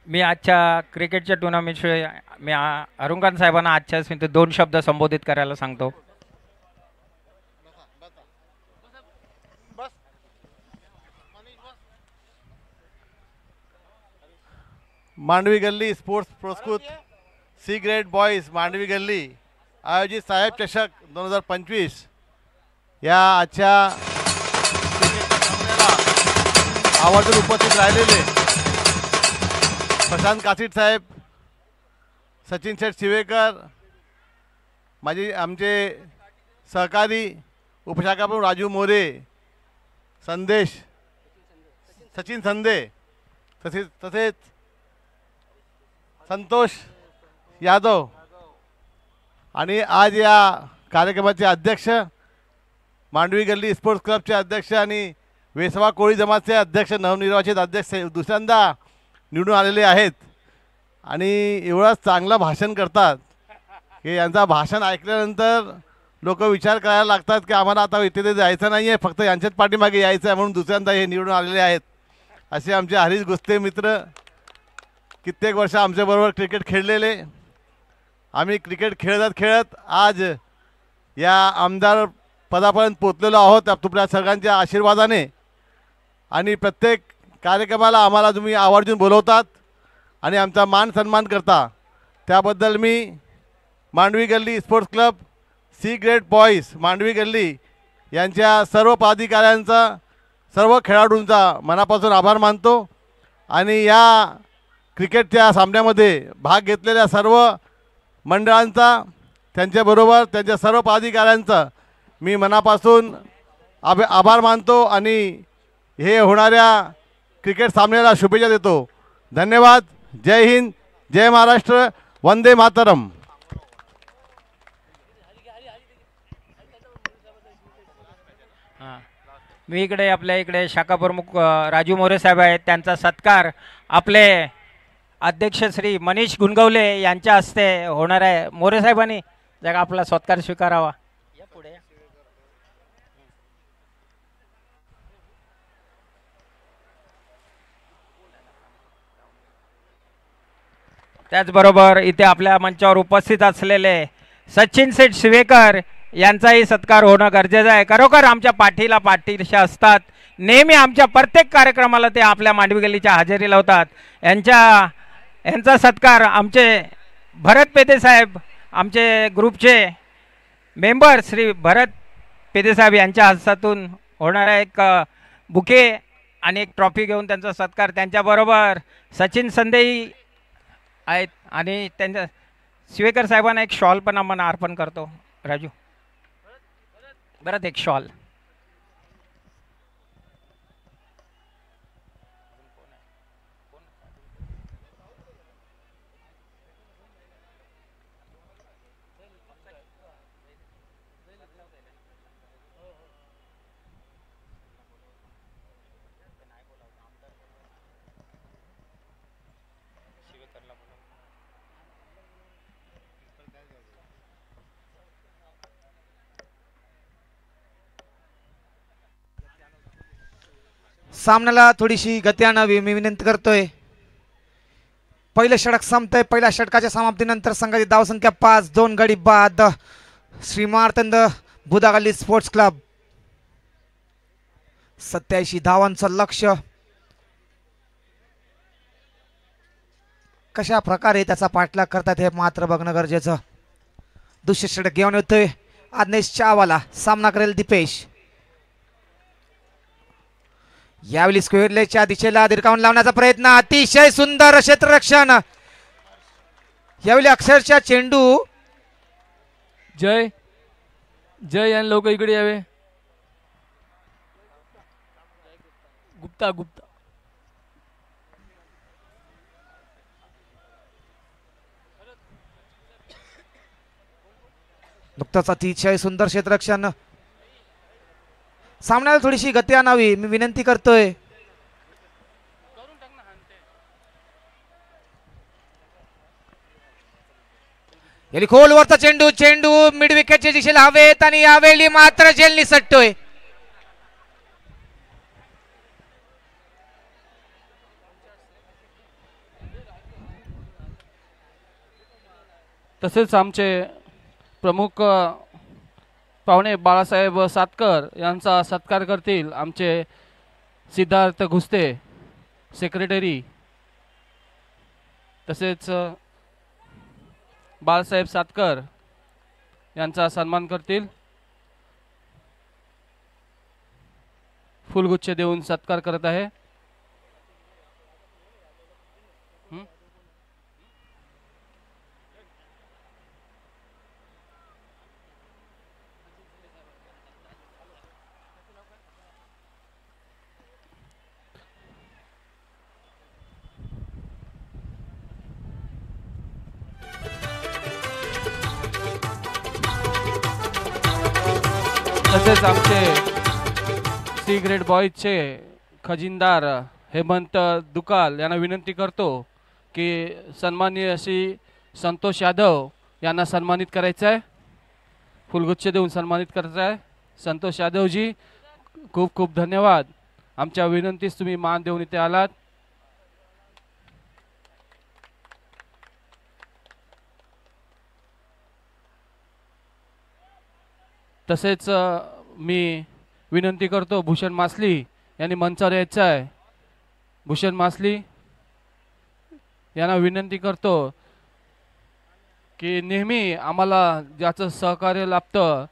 [SPEAKER 7] मी आजच्या क्रिकेटच्या टुर्नामेंटशिवाय मी हरुणखान साहेबांना आजच्या स्मिती 2 शब्द संबोधित करायला सांगतो.
[SPEAKER 8] मांडवी गल्ली स्पोर्ट्स पुरस्कृत सी ग्रेड बॉयज मांडवी गल्ली आयोजित साहेब चषक 2025 या आजच्या आवर्जून उपस्थित राहिलेले प्रशांत कासीट साहेब, सचिन शेठ शिवेकर, आमचे सहकारी उपशाखाप्रमुख राजू मोरे, सचिन संदे तसेच संतोष यादव आणि आज या कार्यक्रमाचे अध्यक्ष मांडवी गल्ली स्पोर्ट्स क्लबचे अध्यक्ष आणि वेसवा कोळी जमातचे अध्यक्ष नवनिर्वाचित अध्यक्ष दुसऱ्यांदा निवडून आलेले आहेत आणि एवढंच चांगलं भाषण करतात की यांचा भाषण ऐकल्यानंतर लोक विचार करायला लागतात की आम्हाला आता इथे जायचं नाही आहे, फक्त यांच्याच पाठीमागे यायचं आहे म्हणून दुसऱ्यांदा हे निवडून आलेले आहेत. असे आमचे हरीश गुस्ते मित्र कित्येक वर्ष आमच्याबरोबर क्रिकेट खेळलेले. आम्ही क्रिकेट खेळत आज या आमदार पदापर्यंत पोचलेलो आहोत तुमच्या सगळ्यांच्या आशीर्वादाने. आणि प्रत्येक कार्यक्रमाला आम्हाला तुम्ही आवर्जून बोलवतात आणि आमचा मान सन्मान करता, त्याबद्दल मी Mandvi Galli sports club C grade boys Mandvi Galli यांच्या सर्व पदाधिकाऱ्यांचा सर्व खेळाडूंचा मनापासून आभार मानतो. आणि या क्रिकेटच्या सामन्यामध्ये भाग घेतलेल्या सर्व मंडळांचा त्यांच्याबरोबर त्यांच्या सर्व पदाधिकाऱ्यांचा मी मनापासून आभार मानतो आणि हे होणाऱ्या क्रिकेट सामन्याला शुभेच्छा देतो. धन्यवाद. जय हिंद, जय महाराष्ट्र, वंदे मातरम.
[SPEAKER 7] मी इकडे आपल्या इकडे शाखा प्रमुख राजू मोरे साहेब आहेत, त्यांचा सत्कार आपले अध्यक्ष श्री मनीष गुणगवले यांच्या हस्ते होणार आहे. मोरे साहेबांनी जरा आपला सत्कार स्वीकारावा. या पुढे या. त्याचबरोबर इथे आपल्या मंचावर उपस्थित असलेले सचिन सेठ शिवेकर यांचाही सत्कार होणं गरजेचं आहे. खरोखर आमच्या पाठीला पाठीशी असतात, नेहमी आमच्या प्रत्येक कार्यक्रमाला ते आपल्या मांडवी गल्लीच्या हजेरी लावतात. यांचा सत्कार आमचे भरत पेदे साहेब, आमचे ग्रुपचे मेंबर श्री भरत पेदे साहेब यांच्या हस्तातून होणार आहे. एक बुके आणि एक ट्रॉफी घेऊन त्यांचा सत्कार. त्यांच्याबरोबर सचिन संदेही आहेत आणि त्यांच्या शिवेकर साहेबांना एक शॉल पण आपण अर्पण करतो. राजू बरं एक शॉल.
[SPEAKER 3] सामन्याला थोडीशी गती आणावी मी विनंती करतोय. पहिलं षटक संपतंय. पहिल्या षटकाच्या समाप्तीनंतर संघाची धावसंख्या 5, 2 गडी बाद. श्री मार्तंड बुधागल्ली स्पोर्ट्स क्लब 87 धावांचं लक्ष्य. कशा प्रकारे त्याचा पाठलाग करतात हे मात्र बघणं गरजेचं. दुसरे षटक घेऊन येतोय आज्ञेश चहावाला. सामना करेल दीपेश. यावेळी स्क्वेअरलेच्या दिशेला दीर्घावून लावण्याचा प्रयत्न. अतिशय सुंदर क्षेत्ररक्षण. यावेळी अक्षरशः चेंडू.
[SPEAKER 6] जय जय यांनी लोक इकडे यावे. गुप्ता गुप्ता
[SPEAKER 3] नुकताच अतिशय सुंदर क्षेत्ररक्षण. सामन्याला थोडीशी गती आणावी मी विनंती करतोय. याली खोलवरचा चेंडू. चेंडू मिड विकेटच्या दिशेला हवेत आणि यावेळी मात्र झेल निसटतोय.
[SPEAKER 9] तसेच आमचे प्रमुख पाहुणे बाळासाहेब सातकर यांचा सत्कार करतील आमचे सिद्धार्थ घुसते सेक्रेटरी. तसेच बाळासाहेब सातकर यांचा सन्मान करतील. फुलगुच्छ देऊन सत्कार करत आहे. तसेच आमचे सी ग्रेड बॉयजचे खजिनदार हेमंत दुकाल यांना विनंती करतो की सन्माननीय अशी संतोष यादव यांना सन्मानित करायचं आहे. फुलगुच्छ देऊन सन्मानित करायचं आहे. संतोष यादवजी खूप खूप धन्यवाद. आमच्या विनंतीस तुम्ही मान देऊन इथे आलात. तसेच मी विनंती करतो भूषण मासली यांनी मंचावर यायचं आहे. भूषण मासली यांना विनंती करतो की नेहमी आम्हाला ज्याचं सहकार्य लाभतं,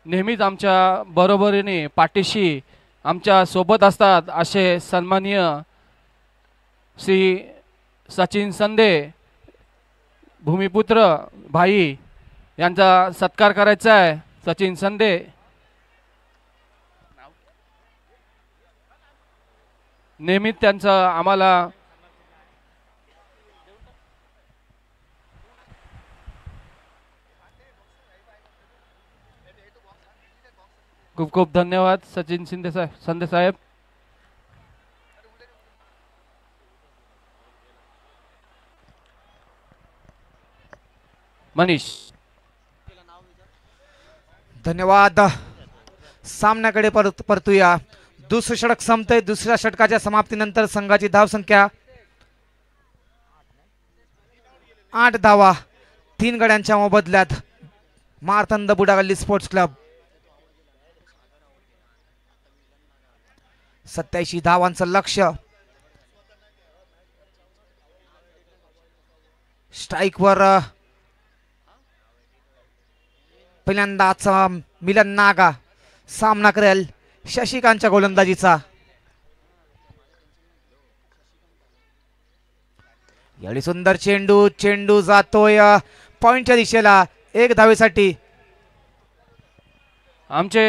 [SPEAKER 9] नेहमीच आमच्या बरोबरीने पाठीशी आमच्या सोबत असतात असे सन्माननीय श्री सचिन संदे भूमिपुत्र भाई यांचा सत्कार करायचा आहे. सचिन संदे नेहमीच त्यांचं आम्हाला खूप खूप धन्यवाद सचिन संदे साहेब. मनीष.
[SPEAKER 3] धन्यवाद. सामन्याकडे परतूया. दुसरं षटक संपतंय. दुसऱ्या षटकाच्या समाप्तीनंतर संघाची धावसंख्या 8 धावा 3 गड्यांच्या मोबदल्यात मार्तंड बुडागल्ली स्पोर्ट्स क्लब 87 धावांचं लक्ष्य. स्ट्राईकवर पहिल्यांदाच मिलन नागा सामना करेल शशिकांतच्या गोलंदाजीचा. यावेळी सुंदर चेंडू जातोय पॉइंटच्या दिशेला 1 धावेसाठी.
[SPEAKER 9] आमचे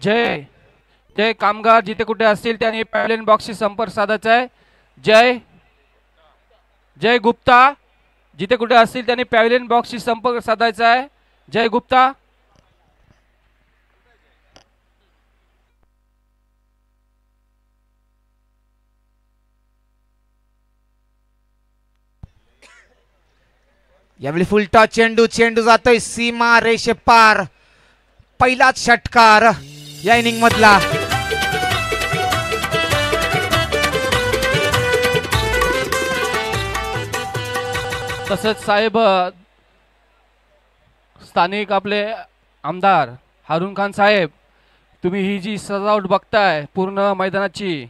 [SPEAKER 9] जय कामगार जिथे कुठे असतील त्यांनी पॅव्हलियन बॉक्सशी संपर्क साधायचा आहे. जय गुप्ता जिथे कुठे असतील त्यांनी पॅव्हलियन बॉक्सशी संपर्क साधायचा आहे. जय गुप्ता.
[SPEAKER 3] यावेळी फुलटा चेंडू जातोय सीमा रेषे पार. पहिलाच षटकार या इनिंग मधला.
[SPEAKER 9] तसंच साहेब स्थानिक आपले आमदार हारून खान साहेब, तुम्ही ही जी सजावट बघताय पूर्ण मैदानाची,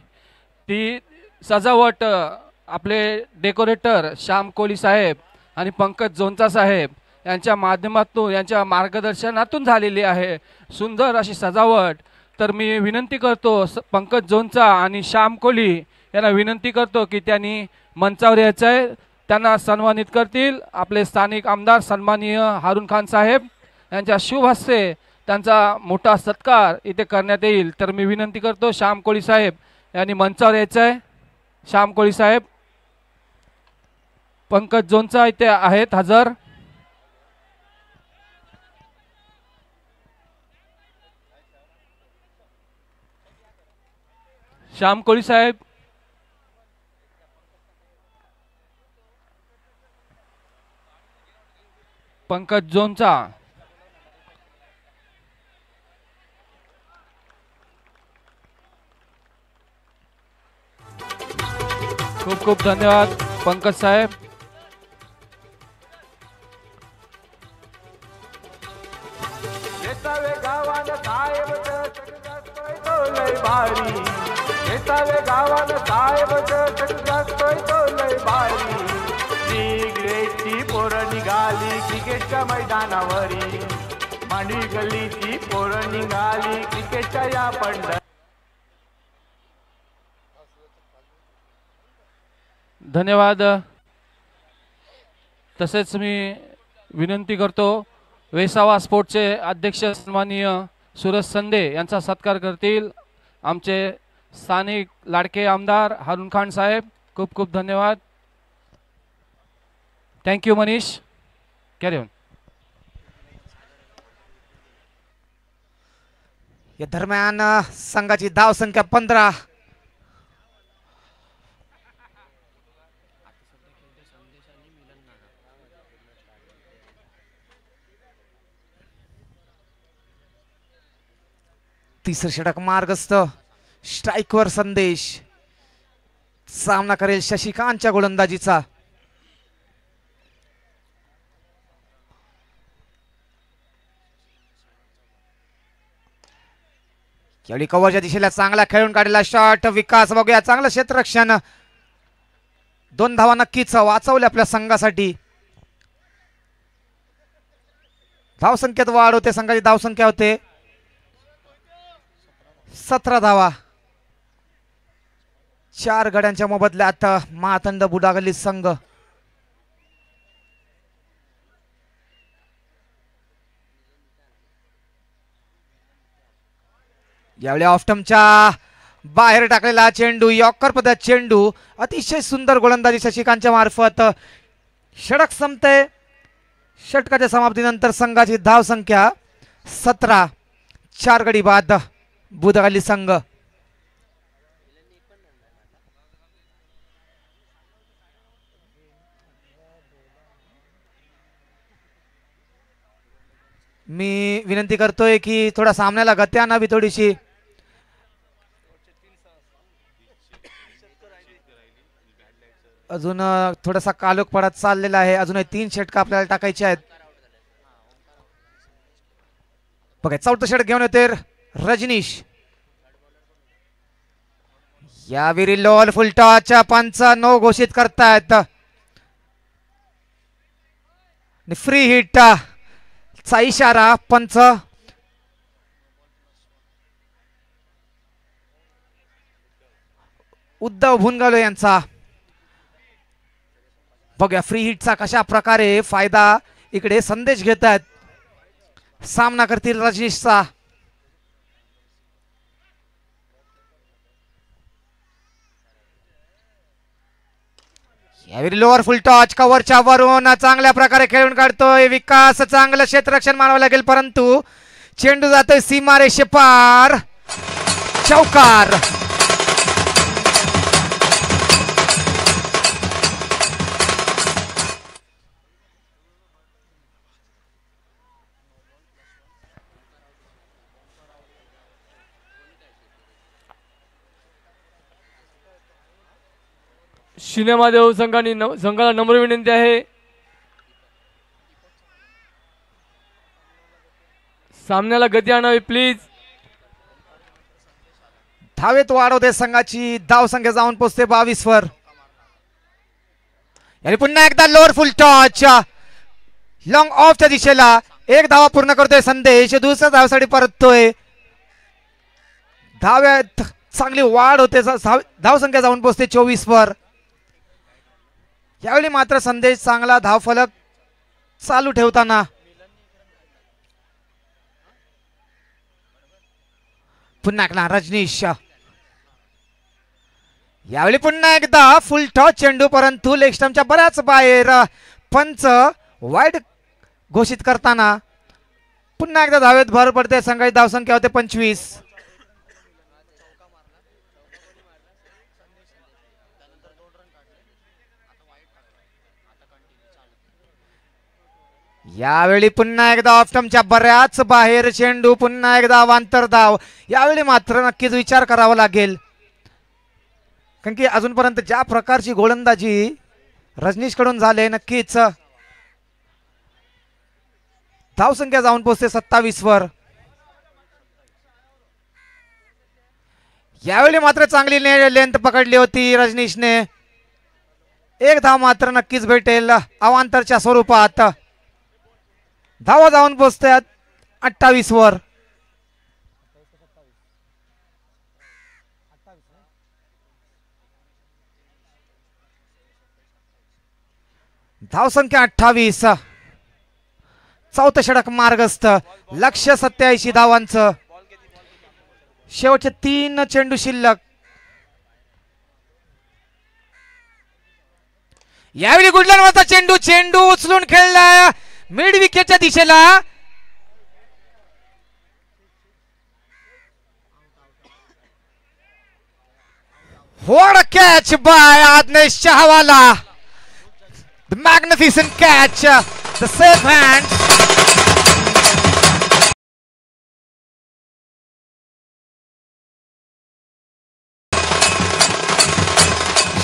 [SPEAKER 9] ती सजावट आपले डेकोरेटर श्याम कोली साहेब आणि पंकज जोंचा साहेब यांच्या माध्यमातून यांच्या मार्गदर्शनातून झालेली आहे. सुंदर अशी सजावट. तर मी विनंती करतो पंकज जोंचा आणि श्याम कोली यांना विनंती करतो की त्यांनी मंचावर यायचं आहे. त्यांना सन्मानित करतील आपले स्थानिक आमदार सन्माननीय हारून खान साहेब यांच्या शुभ हस्ते त्यांचा मोठा सत्कार इथे करण्यात येईल. तर मी विनंती करतो श्याम कोळी साहेब यांनी मंचावर यायचं आहे. श्याम कोळी साहेब. पंकज जोंचा इथे आहेत हजर. श्याम कोळी साहेब. पंकज जोंचा. खूप खूप धन्यवाद पंकज साहेब.
[SPEAKER 4] पोरं निघाली क्रिकेटच्या मैदानावरी, मांडवी गल्लीची पोरं निघाली क्रिकेटच्या या पंढर.
[SPEAKER 9] धन्यवाद. तसेच मी विनंती करतो वेसावा स्पोर्टचे अध्यक्ष सन्माननीय सुरज संदे यांचा सत्कार करतील आमचे स्थानिक लाडके आमदार हारून खान साहेब. खूप खूप धन्यवाद. थँक्यू मनीष. Carry on.
[SPEAKER 3] या दरम्यान संघाची धाव संख्या 15. तिसरं षटक मार्गस्थ. स्ट्राईकवर संदेश. सामना करेल शशिकांतच्या गोलंदाजीचा. यावेळी कव्हरच्या दिशेला चांगला खेळून काढलेला शॉट. विकास बघूया. चांगलं क्षेत्ररक्षण. 2 धावा नक्कीच वाचवल्या आपल्या संघासाठी. धावसंख्येत वाढ होते. संघाची धावसंख्या होते 17 धावा. 4 गड्यांच्या मोबदल्यात मातंड बुडागल्ली संघ यावेळी ऑफटमच्या बाहेर टाकलेला चेंडू. यॉर्कर पद्धत चेंडू. अतिशय सुंदर गोलंदाजी शशिकांतच्या मार्फत. षटक संपते. षटकाच्या समाप्तीनंतर संघाची धाव संख्या 17. 4 गडी बाद. बुधगाली संघ. मी विनंती करतोय की थोडा सामन्याला गती आणावी थोडीशी. अजून थोडासा कालोख पडत चाललेला आहे. अजूनही 3 षटकं आपल्याला टाकायचे आहेत. बघा चौथं षटक घेऊन येते रजनीश. यावेळी लोल फुलटॉच्या पंच नो घोषित करतायत. फ्री हिट चा इशारा पंच. उद्धव भुनगालो यांचा. बघा फ्री हिटचा कशा प्रकारे फायदा इकडे संदेश घेत आहेत. सामना करतील रजनीशचा. यावेळी लोअर फुल टॉच कव्हरच्या वरून चांगल्या प्रकारे खेळून काढतोय विकास. चांगलं क्षेत्ररक्षण मानावं लागेल परंतु चेंडू जातोय सीमारेषे पार. चौकार.
[SPEAKER 6] शिनेमादेव संघाला नम्र विनंती आहे, सामन्याला गती आणावी प्लीज.
[SPEAKER 3] धावेत वाढवते संघाची. धाव संख्या जाऊन पोहोचते 22 वर. आणि पुन्हा एकदा लोअर फुल टॉच लॉंग ऑफच्या दिशेला. एक धावा पूर्ण करतोय संदेश. दुसऱ्या धावासाठी परततोय. धाव्यात चांगली वाढ होते. धाव संख्या जाऊन पोहोचते 24 वर. यावेळी मात्र संदेश चांगला धाव फलक चालू ठेवताना. पुन्हा एकदा रजनीश. यावेळी पुन्हा एकदा फुल टॉच चेंडू परंतु लेग स्टंपच्या बऱ्याच बाहेर. पंच वाईड घोषित करताना पुन्हा एकदा धावेत भर पडते. संघाची धावसंख्या होते 25. यावेळी पुन्हा एकदा ऑफ स्टंपच्या बऱ्याच बाहेर चेंडू. पुन्हा एकदा अवांतर धाव. यावेळी मात्र नक्कीच विचार करावा लागेल कारण की अजूनपर्यंत ज्या प्रकारची गोलंदाजी रजनीश कडून झाले नक्कीच धाव संख्या जाऊन पोहोचते 27 वर. यावेळी मात्र चांगली लेंथ पकडली होती रजनीशने. एक धाव मात्र नक्कीच भेटेल अवांतरच्या स्वरूपात. धावा जाऊन पोहोचतात 28 वर. धाव संख्या 28. चौथं षटक मार्गस्थ. लक्ष्य 87 धावांचं. शेवटचे 3 चेंडू शिल्लक. यावेळी गुडलनवरचा चेंडू. चेंडू उचलून खेळला मिड विकेटच्या दिशेला. What a catch by Adnesh Chahwala. The magnificent catch. The safe hands.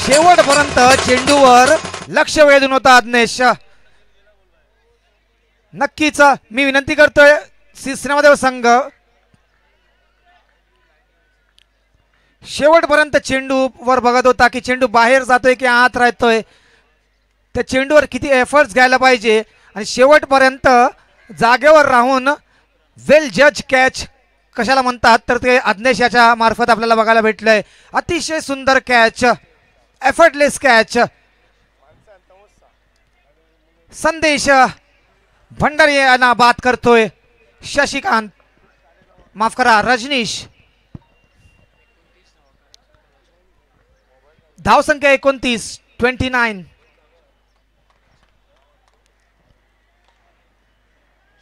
[SPEAKER 3] शेवटपर्यंत चेंडूवर लक्ष वेधून होता आज्ञेश. नक्कीच मी विनंती करतोय सिनेमादेव संघ शेवटपर्यंत चेंडू वर बघत होता की चेंडू बाहेर जातोय की आत राहतोय. त्या चेंडूवर किती एफर्ट्स घ्यायला पाहिजे आणि शेवटपर्यंत जागेवर राहून वेल जज कॅच कशाला म्हणतात तर ते आज्ञेश याच्या मार्फत आपल्याला बघायला भेटलंय. अतिशय सुंदर कॅच. Effortless catch. संदेश भंडारी यांना बात करतोय. शशिकांत माफ करा रजनीश. धाव संख्या 29.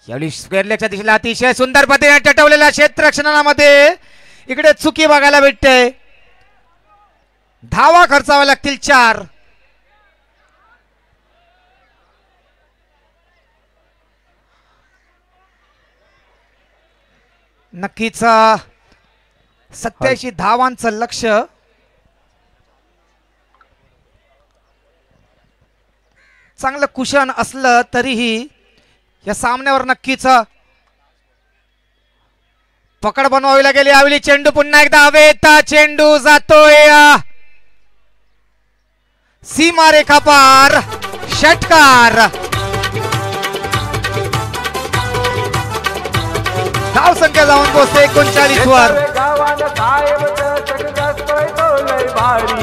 [SPEAKER 3] यावेळी स्क्वेअर लेगच्या दिशेला अतिशय सुंदर पद्धतीने टटवलेल्या क्षेत्ररक्षणामध्ये इकडे चुकी बघायला भेटते. धावा खर्चाव्या लागतील 4. नक्कीच 87 धावांचं लक्ष्य चांगलं कुशन असलं तरीही या सामन्यावर नक्कीच पकड बनवावी लागेल. यावेळी चेंडू पुन्हा एकदा हवेत, चेंडू जातोय सीमारेखा पार, षटकार. धाव संख्या जाऊन पोहोचते 39 वर.
[SPEAKER 4] गावान साहेब चटक जास्तोय तो लय भारी.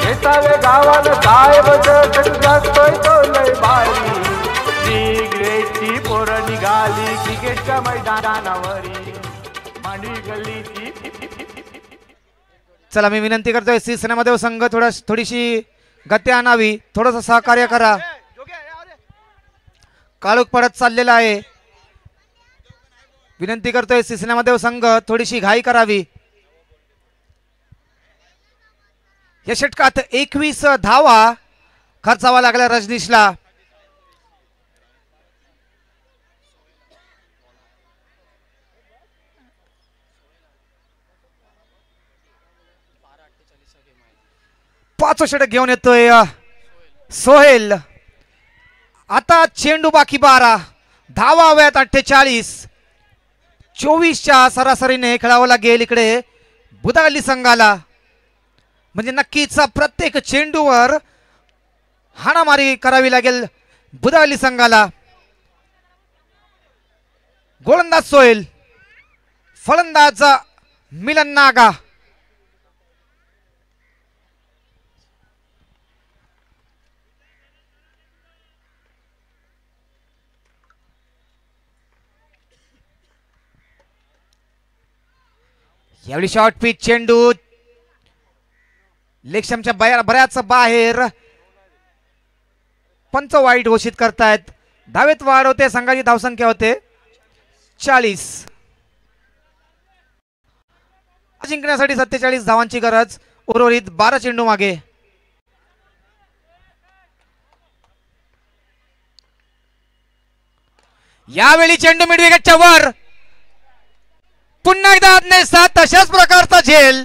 [SPEAKER 4] येतावे गावान साहेब चटक जास्तोय तो लय भारी. सिगरेटची पोरं निघाली क्रिकेटच्या मैदानावरी. मांडवी गल्लीची.
[SPEAKER 3] चला मी विनंती करतोय सिनेमादेव संघ थोडीशी गती आणावी, थोडस सहकार्य करा. काळोख पडत चाललेला आहे. विनंती करतोय सिनेमादेव संघ थोडीशी घाई करावी. या षटकात 21 धावा खर्चावा लागल्या रजनीशला. पाचवं षटक घेऊन येतोय सोहेल. आता चेंडू बाकी 12, धावा हव्यात 48. 24च्या सरासरीने खेळावं लागेल इकडे बुदागल्ली संघाला. म्हणजे नक्कीच प्रत्येक चेंडूवर हाणामारी करावी लागेल बुदागल्ली संघाला. गोलंदाज सोहेल, फलंदाज मिलन नागा. यावेळी शॉर्ट पिच चेंडू लेक्शमच्या बऱ्याच बाहेर. पंच वाईट घोषित करतायत. धावेत वाढ होते, संघाची धावसंख्या होते 40. जिंकण्यासाठी 47 धावांची गरज. उर्वरित 12 चेंडू मागे. यावेळी चेंडू मिड विकेटच्या वर. पुन्हा एकदा आज्ञेचा तशाच प्रकारचा झेल.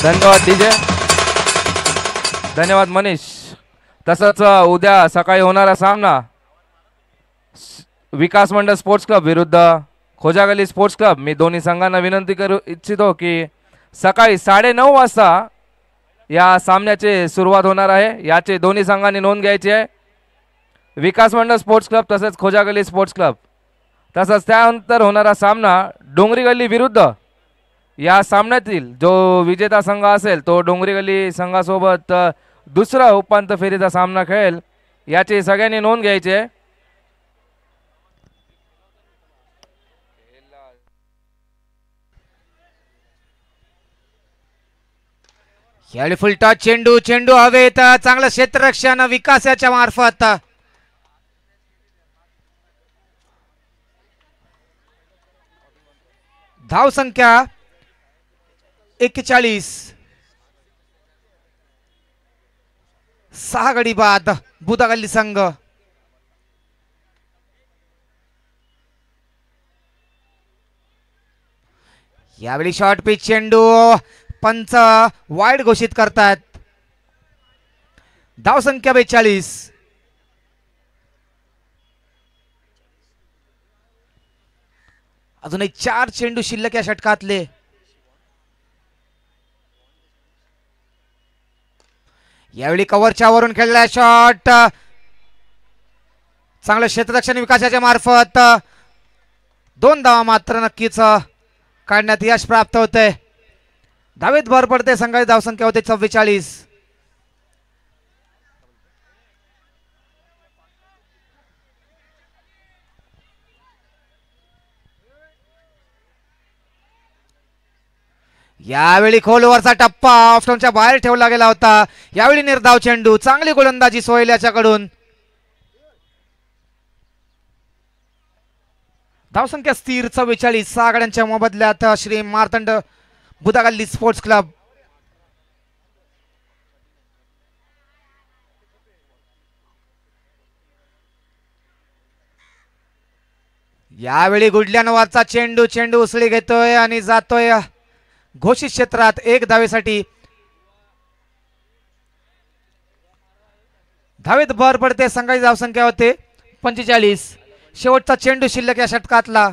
[SPEAKER 1] धन्यवाद डीजे, धन्यवाद मनीष. तसंच उद्या सकाळी होणारा सामना विकास मंडळ स्पोर्ट्स क्लब विरुद्ध खोजागली स्पोर्ट्स क्लब. मी दोन्ही संघांना विनंती करू इच्छितो की सकाळी 9:30 वाजता या सामन्याची सुरुवात होणार आहे. याची दोन्ही संघांनी नोंद घ्यायची आहे. विकास मंडळ स्पोर्ट्स क्लब तसेच खोजागली स्पोर्ट्स क्लब. तसंच त्यानंतर होणारा सामना डोंगरी गल्ली विरुद्ध. या सामन्यातील जो विजेता संघ असेल तो डोंगरी गल्ली संघासोबत दुसरा उपांत्य फेरीचा सामना खेळेल. याची सगळ्यांनी नोंद घ्यायची आहे.
[SPEAKER 3] यावेळी फुलटा चेंडू, चेंडू हवेत. चांगलं क्षेत्ररक्षण विकासाच्या मार्फत. धाव संख्या 41. 6 गडी बाद बुदागल्ली संघ. यावेळी शॉर्ट पिच चेंडू पंच वाईड घोषित करतात. धाव संख्या 42. अजूनही 4 चेंडू शिल्लक या षटकातले. यावेळी कव्हरच्या वरून खेळला शॉट. चांगलं क्षेत्ररक्षण विकासाच्या मार्फत. 2 धावा मात्र नक्कीच काढण्यात यश प्राप्त होते. धावेत भर पडते. संघाची धावसंख्या होते 44. यावेळी खोलवरचा टप्पा ऑफस्टोनच्या बाहेर ठेवला गेला होता. यावेळी निर्धाव चेंडू, चांगली गोलंदाजी सोहेल याच्याकडून. धावसंख्या स्थिर 44. 6 गड्यांच्या मोबदल्यात श्री मार्तंड बुदागल्ली स्पोर्ट्स क्लब. यावेळी गुडल्यांवरचा चेंडू उसळी घेतोय आणि जातोय घोषित क्षेत्रात 1 धावेसाठी. धावेत भर पडते. संघाची धावसंख्या होते 45. शेवटचा चेंडू शिल्लक या षटकातला.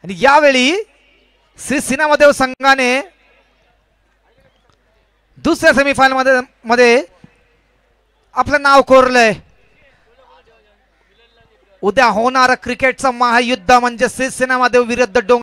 [SPEAKER 3] आणि यावेळी श्री सिनामदेव संघाने दुसऱ्या सेमीफायनल मध्ये आपलं नाव कोरलंय. उद्या होणार क्रिकेटचं महायुद्ध म्हणजे श्री सिनामदेव विरुद्ध डोंगर